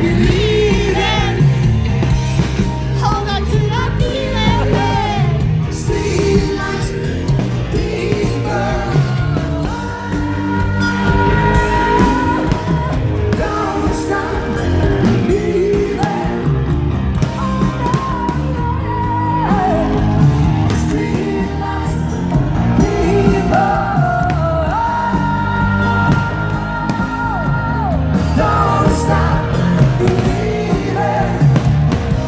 believing. Hold on to that feeling. Street lights, deeper. Don't stop believing. Street lights, deeper. Don't stop believing.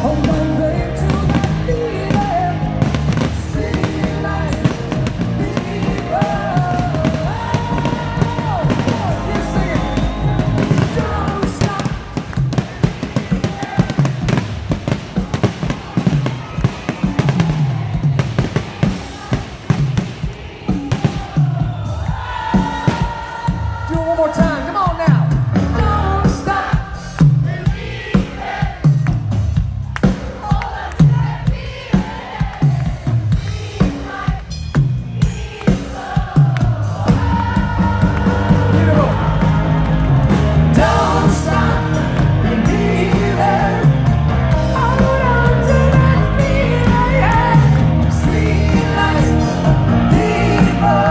Hold on, babe, to that feeling. Street lights, deeper. You sing it. Don't stop. Do it one more time. Come on now. Don't stop. Beautiful. Don't stop believing. Hold on to that feeling. Street lights, deeper.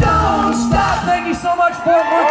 Don't stop. Thank you so much, Fort Worth.